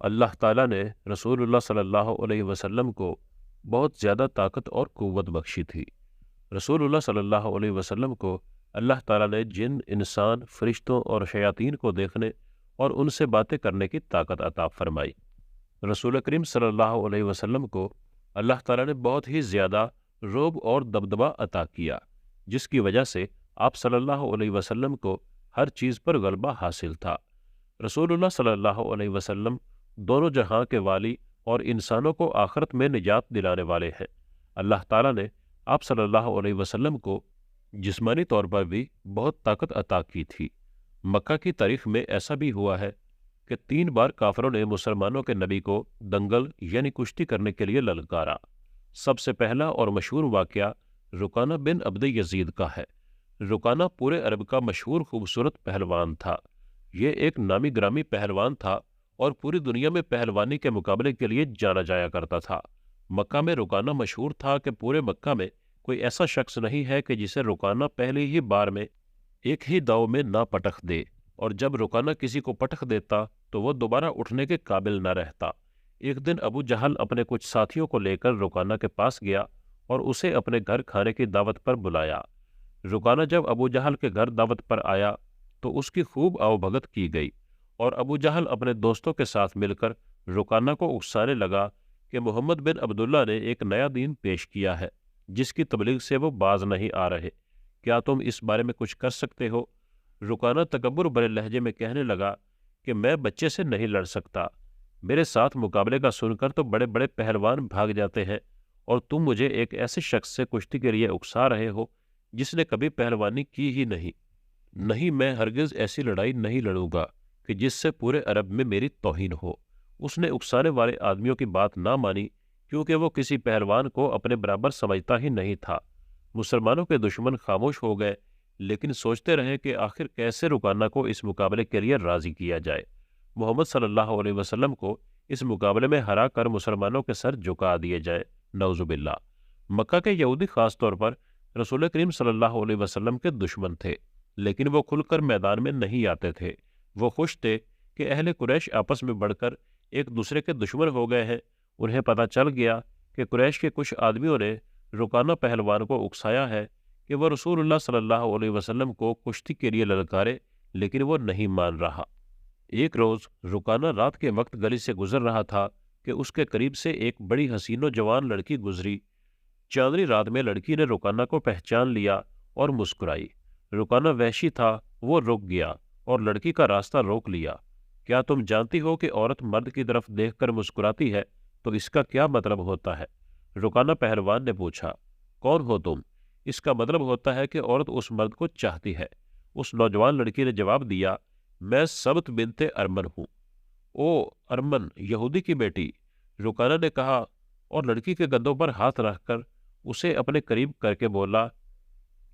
اللہ تعالیٰ نے رسول اللہ صلی اللہ علیہ وسلم کو بہت زیادہ طاقت اور قوت بخشی تھی۔ رسول اللہ صلی اللہ علیہ وسلم کو اللہ تعالیٰ نے جن، انسان، فرشتوں اور شیاطین کو دیکھنے اور ان سے باتیں کرنے کی طاقت عطا فرمائی۔ رسول کریم صلی اللہ علیہ وسلم کو اللہ تعالیٰ نے بہت ہی زیادہ رعب اور دبدبہ عطا کیا، جس کی وجہ سے آپ صلی اللہ علیہ وسلم کو ہر چیز پر غلبہ حاصل تھا۔ رسول اللہ صلی اللہ علیہ وسلم دونوں جہاں کے والی اور انسانوں کو آخرت میں نجات دلانے والے ہیں۔ اللہ تعالیٰ نے آپ صلی اللہ علیہ وسلم کو جسمانی طور پر بھی بہت طاقت عطا کی تھی۔ مکہ کی تاریخ میں ایسا بھی ہوا ہے کہ 3 بار کافروں نے مسلمانوں کے نبی کو دنگل یعنی کشتی کرنے کے لیے للکارا۔ سب سے پہلا اور مشہور واقعہ رکانہ بن عبد یزید کا ہے۔ رکانہ پورے عرب کا مشہور خوبصورت پہلوان تھا۔ یہ ایک نامی گرامی پہلوان تھا اور پوری دنیا میں پہلوانی کے مقابلے کے لیے جانا جایا کرتا تھا۔ مکہ میں رکانہ مشہور تھا کہ پورے مکہ میں کوئی ایسا شخص نہیں ہے کہ جسے رکانہ پہلی ہی بار میں ایک ہی داؤ میں نہ پٹخ دے، اور جب رکانہ کسی کو پٹخ دیتا تو وہ دوبارہ اٹھنے کے قابل نہ رہتا۔ ایک دن ابو جہل اپنے کچھ ساتھیوں کو لے کر رکانہ کے پاس گیا اور اسے اپنے گھر کھانے کی دعوت پر بلایا۔ رکانہ جب ابو جہل کے گھر دعوت پر آیا تو اس کی خوب آؤ بھگت کی گئی، اور ابو جہل اپنے دوستوں کے ساتھ مل کر رکانہ کو اکسانے لگا کہ محمد بن عبداللہ نے ایک نیا دین پیش کیا ہے جس کی تبلیغ سے وہ باز نہیں آ رہے، کیا تم اس بارے میں کچھ کر سکتے ہو؟ رکانہ تکبر بھرے لہجے میں کہنے لگا کہ میں بچے سے نہیں لڑ سکتا، میرے ساتھ مقابلے کا سن کر تو بڑے بڑے پہلوان بھاگ جاتے ہیں، اور تم مجھے ایک ایسے شخص سے کشتی کے لیے اکسا رہے ہو جس نے کبھی پہلوانی کی ہی نہیں۔ نہیں، میں ہرگز ایسی لڑائی نہیں لڑوں گا کہ جس سے پورے عرب میں میری توہین ہو۔ اس نے اکسانے والے آدمیوں کی بات نہ مانی کیونکہ وہ کسی پہلوان کو اپنے برابر سمجھتا ہی نہیں تھا۔ مسلمانوں کے دشمن خاموش ہو گئے، لیکن سوچتے رہے کہ آخر کیسے رکانہ کو اس مقابلے کے لیے راضی کیا جائے۔ محمد صلی اللہ علیہ وسلم کو اس مقابلے میں ہرا کر مسلمانوں کے سر جھکا دیے جائے، نعوذ باللہ۔ مکہ کے یہودی خاص طور پر رسول کریم صلی اللہ علیہ وسلم کے دشمن تھے، لیکن وہ کھل کر میدان میں نہیں آتے تھے۔ وہ خوش تھے کہ اہل قریش آپس میں بڑھ کر ایک دوسرے کے دشمن ہو گئے ہیں۔ انہیں پتہ چل گیا کہ قریش کے کچھ آدمیوں نے رکانہ پہلوان کو اکسایا ہے کہ وہ رسول اللہ صلی اللہ علیہ وسلم کو کشتی کے لیے للکارے، لیکن وہ نہیں مان رہا۔ ایک روز رکانہ رات کے وقت گلی سے گزر رہا تھا کہ اس کے قریب سے ایک بڑی حسین و جوان لڑکی گزری۔ چاندنی رات میں لڑکی نے رکانہ کو پہچان لیا اور مسکرائی۔ رکانہ وحشی تھا، وہ رک گیا اور لڑکی کا راستہ روک لیا۔ کیا تم جانتی ہو کہ عورت مرد کی طرف دیکھ کر مسکراتی ہے تو اس کا کیا مطلب ہوتا ہے؟ رکانہ پہلوان نے پوچھا۔ کون ہو تم؟ اس کا مطلب ہوتا ہے کہ عورت اس مرد کو چاہتی ہے۔ اس نوجوان لڑکی نے جواب دیا، میں سبت بنت ارمن ہوں۔ او ارمن، یہودی کی بیٹی، رکانہ نے کہا، اور لڑکی کے گدوں پر ہاتھ رکھ کر اسے اپنے قریب کر کے بولا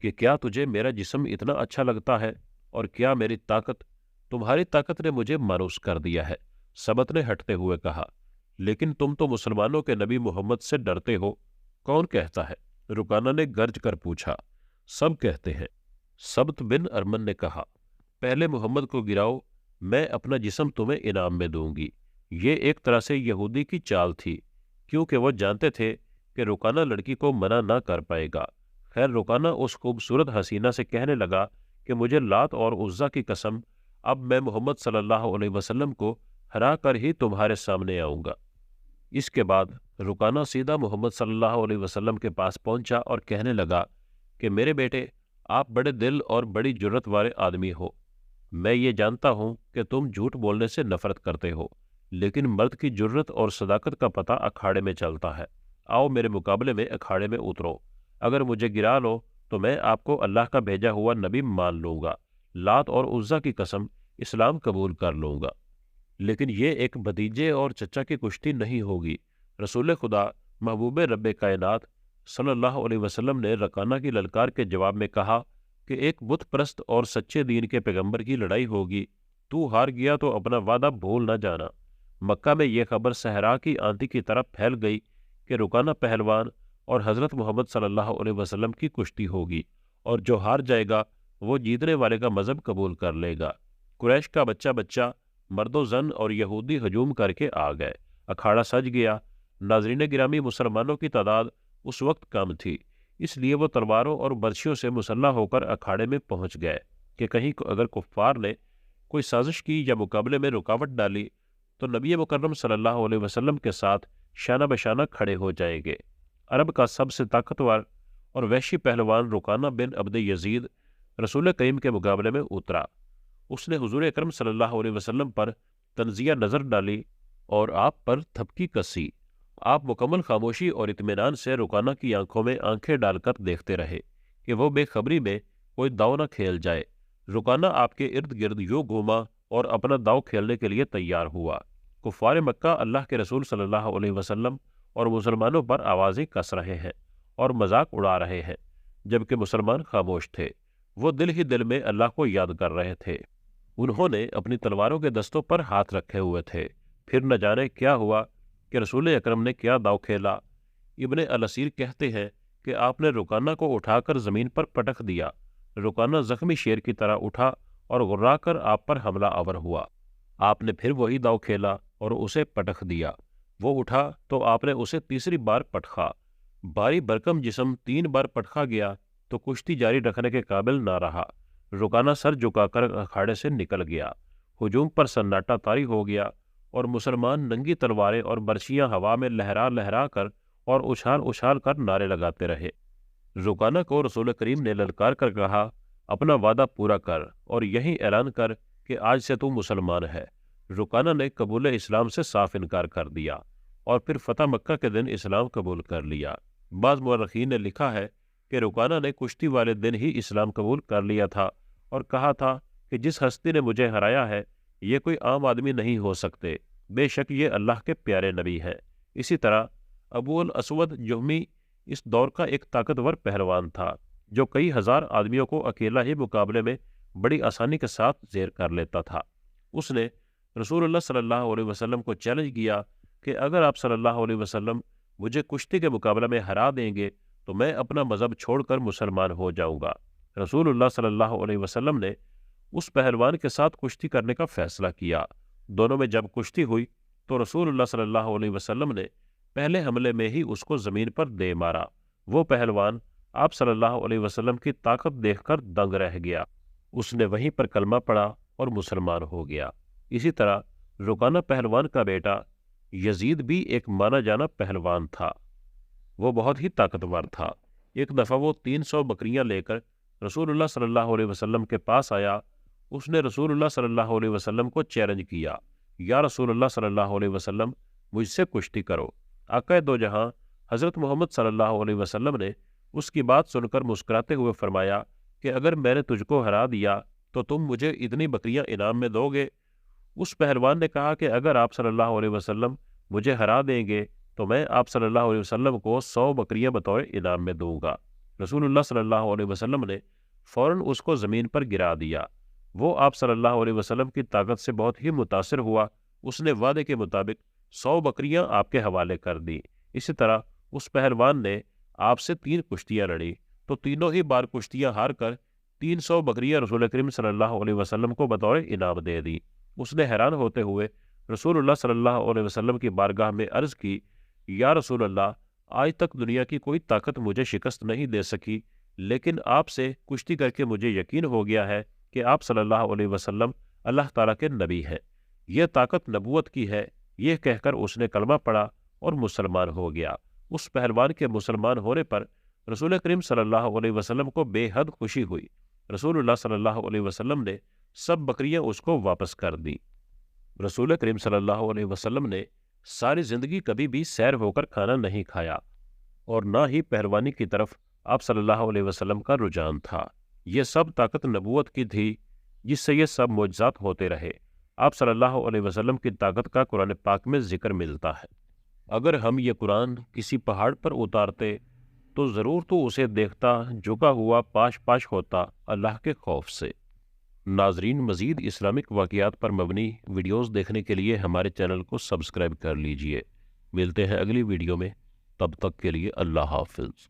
کہ کیا تجھے میرا جسم اتنا اچھا لگتا ہے، اور کیا میری طاقت؟ تمہاری طاقت نے مجھے مانوس کر دیا ہے، سبت نے ہٹتے ہوئے کہا۔ لیکن تم تو مسلمانوں کے نبی محمد سے ڈرتے ہو، کون کہتا ہے؟ رکانہ نے گرج کر پوچھا۔ سب کہتے ہیں، سبت بن ارمن نے کہا۔ پہلے محمد کو گراؤ، میں اپنا جسم تمہیں انعام میں دوں گی۔ یہ ایک طرح سے یہودی کی چال تھی، کیونکہ وہ جانتے تھے کہ رکانہ لڑکی کو منع نہ کر پائے گا۔ خیر، رکانہ اس خوبصورت حسینہ سے کہنے لگا کہ مجھے لات اور عزا کی قسم، اب میں محمد صلی اللہ علیہ وسلم کو ہرا کر ہی تمہارے سامنے آؤں گا۔ اس کے بعد رکانہ سیدھا محمد صلی اللہ علیہ وسلم کے پاس پہنچا اور کہنے لگا کہ میرے بیٹے، آپ بڑے دل اور بڑی جرت والے آدمی ہو۔ میں یہ جانتا ہوں کہ تم جھوٹ بولنے سے نفرت کرتے ہو، لیکن مرد کی جرت اور صداقت کا پتہ اکھاڑے میں چلتا ہے۔ آؤ میرے مقابلے میں اکھاڑے میں اترو۔ اگر مجھے گرا لو تو میں آپ کو اللہ کا بھیجا ہوا نبی مان لوں گا، لات اور عزا کی قسم اسلام قبول کر لوں گا۔ لیکن یہ ایک بھتیجے اور چچا کی کشتی نہیں ہوگی۔ رسول خدا محبوب رب کائنات صلی اللہ علیہ وسلم نے رکانہ کی للکار کے جواب میں کہا کہ ایک بت پرست اور سچے دین کے پیغمبر کی لڑائی ہوگی، تو ہار گیا تو اپنا وعدہ بھول نہ جانا۔ مکہ میں یہ خبر صحرا کی آندھی کی طرف پھیل گئی کہ رکانہ پہلوان اور حضرت محمد صلی اللہ علیہ وسلم کی کشتی ہوگی، اور جو ہار جائے گا وہ جیتنے والے کا مذہب قبول کر لے گا۔ قریش کا بچہ مرد و زن اور یہودی ہجوم کر کے آ گئے۔ اکھاڑا سج گیا۔ ناظرین گرامی، مسلمانوں کی تعداد اس وقت کم تھی، اس لیے وہ تلواروں اور برچھیوں سے مسلح ہو کر اکھاڑے میں پہنچ گئے کہ کہیں اگر کفار نے کوئی سازش کی یا مقابلے میں رکاوٹ ڈالی تو نبی مکرم صلی اللہ علیہ وسلم کے ساتھ شانہ بشانہ کھڑے ہو جائیں گے۔ عرب کا سب سے طاقتور اور وحشی پہلوان رکانہ بن عبد یزید رسول کریم کے مقابلے میں اترا۔ اس نے حضور اکرم صلی اللہ علیہ وسلم پر تنزیہ نظر ڈالی اور آپ پر تھپکی کسی۔ آپ مکمل خاموشی اور اطمینان سے رکانہ کی آنکھوں میں آنکھیں ڈال کر دیکھتے رہے کہ وہ بے خبری میں کوئی داؤ نہ کھیل جائے۔ رکانہ آپ کے ارد گرد یوں گھوما اور اپنا داؤ کھیلنے کے لیے تیار ہوا۔ کفار مکہ اللہ کے رسول صلی اللہ علیہ وسلم اور مسلمانوں پر آوازیں کس رہے ہیں اور مذاق اڑا رہے ہیں، جبکہ مسلمان خاموش تھے۔ وہ دل ہی دل میں اللہ کو یاد کر رہے تھے۔ انہوں نے اپنی تلواروں کے دستوں پر ہاتھ رکھے ہوئے تھے۔ پھر نہ جانے کیا ہوا کہ رسول اکرم نے کیا داؤ کھیلا۔ ابن الاسیر کہتے ہیں کہ آپ نے رکانہ کو اٹھا کر زمین پر پٹک دیا۔ رکانہ زخمی شیر کی طرح اٹھا اور غرا کر آپ پر حملہ آور ہوا۔ آپ نے پھر وہی داؤ کھیلا اور اسے پٹک دیا۔ وہ اٹھا تو آپ نے اسے تیسری بار پٹخا۔ باری برکم جسم 3 بار پٹخا گیا تو کشتی جاری رکھنے کے قابل نہ رہا۔ رکانہ سر جھکا کر اکھاڑے سے نکل گیا۔ ہجوم پر سناٹا طاری ہو گیا اور مسلمان ننگی تلواریں اور برچھیاں ہوا میں لہرا لہرا کر اور اچھال اچھال کر نعرے لگاتے رہے۔ رکانہ کو رسول کریم نے للکار کر کہا، اپنا وعدہ پورا کر اور یہی اعلان کر کہ آج سے تو مسلمان ہے۔ رکانہ نے قبول اسلام سے صاف انکار کر دیا اور پھر فتح مکہ کے دن اسلام قبول کر لیا۔ بعض مورخین نے لکھا ہے کہ رکانہ نے کشتی والے دن ہی اسلام قبول کر لیا تھا اور کہا تھا کہ جس ہستی نے مجھے ہرایا ہے یہ کوئی عام آدمی نہیں ہو سکتے، بے شک یہ اللہ کے پیارے نبی ہیں۔ اسی طرح ابو الاسود جہمی اس دور کا ایک طاقتور پہلوان تھا جو کئی ہزار آدمیوں کو اکیلا ہی مقابلے میں بڑی آسانی کے ساتھ زیر کر لیتا تھا۔ اس نے رسول اللہ صلی اللہ علیہ وسلم کو چیلنج کیا کہ اگر آپ صلی اللہ علیہ وسلم مجھے کشتی کے مقابلے میں ہرا دیں گے تو میں اپنا مذہب چھوڑ کر مسلمان ہو جاؤں گا۔ رسول اللہ صلی اللہ علیہ وسلم نے اس پہلوان کے ساتھ کشتی کرنے کا فیصلہ کیا۔ دونوں میں جب کشتی ہوئی تو رسول اللہ صلی اللہ علیہ وسلم نے پہلے حملے میں ہی اس کو زمین پر دے مارا۔ وہ پہلوان آپ صلی اللہ علیہ وسلم کی طاقت دیکھ کر دنگ رہ گیا۔ اس نے وہیں پر کلمہ پڑھا اور مسلمان ہو گیا۔ اسی طرح رکانہ پہلوان کا بیٹا یزید بھی ایک مانا جانا پہلوان تھا۔ وہ بہت ہی طاقتور تھا۔ ایک دفعہ وہ 300 بکریاں لے کر رسول اللہ صلی اللہ علیہ وسلم کے پاس آیا۔ اس نے رسول اللہ صلی اللہ علیہ وسلم کو چیلنج کیا، یا رسول اللہ صلی اللہ علیہ وسلم مجھ سے کشتی کرو۔ آقا دو جہاں حضرت محمد صلی اللہ علیہ وسلم نے اس کی بات سن کر مسکراتے ہوئے فرمایا کہ اگر میں نے تجھ کو ہرا دیا تو تم مجھے اتنی بکریاں انعام میں دو گے؟ اس پہلوان نے کہا کہ اگر آپ صلی اللہ علیہ وسلم مجھے ہرا دیں گے تو میں آپ صلی اللہ علیہ وسلم کو 100 بکریاں بطور انعام میں دوں گا۔ رسول اللہ صلی اللہ علیہ وسلم نے فوراً اس کو زمین پر گرا دیا۔ وہ آپ صلی اللہ علیہ وسلم کی طاقت سے بہت ہی متاثر ہوا۔ اس نے وعدے کے مطابق 100 بکریاں آپ کے حوالے کر دی۔ اسی طرح اس پہلوان نے آپ سے 3 کشتیاں لڑی تو تینوں ہی بار کشتیاں ہار کر 300 بکریاں رسول کریم صلی اللہ علیہ وسلم کو بطور انعام دے دی۔ اس نے حیران ہوتے ہوئے رسول اللہ صلی اللہ علیہ وسلم کی بارگاہ میں عرض کی، یا رسول اللہ، آج تک دنیا کی کوئی طاقت مجھے شکست نہیں دے سکی، لیکن آپ سے کشتی کر کے مجھے یقین ہو گیا ہے کہ آپ صلی اللہ علیہ وسلم اللہ تعالیٰ کے نبی ہیں۔ یہ طاقت نبوت کی ہے۔ یہ کہہ کر اس نے کلمہ پڑھا اور مسلمان ہو گیا۔ اس پہلوان کے مسلمان ہونے پر رسول کریم صلی اللہ علیہ وسلم کو بے حد خوشی ہوئی۔ رسول اللہ صلی اللہ علیہ وسلم نے سب بکریاں اس کو واپس کر دی۔ رسول کریم صلی اللہ علیہ وسلم نے ساری زندگی کبھی بھی سیر ہو کر کھانا نہیں کھایا اور نہ ہی پہلوانی کی طرف آپ صلی اللہ علیہ وسلم کا رجحان تھا۔ یہ سب طاقت نبوت کی تھی جس سے یہ سب معجزات ہوتے رہے۔ آپ صلی اللہ علیہ وسلم کی طاقت کا قرآن پاک میں ذکر ملتا ہے۔ اگر ہم یہ قرآن کسی پہاڑ پر اتارتے تو ضرور تو اسے دیکھتا جھکا ہوا پاش پاش ہوتا اللہ کے خوف سے۔ ناظرین، مزید اسلامک واقعات پر مبنی ویڈیوز دیکھنے کے لیے ہمارے چینل کو سبسکرائب کر لیجئے۔ ملتے ہیں اگلی ویڈیو میں، تب تک کے لیے اللہ حافظ۔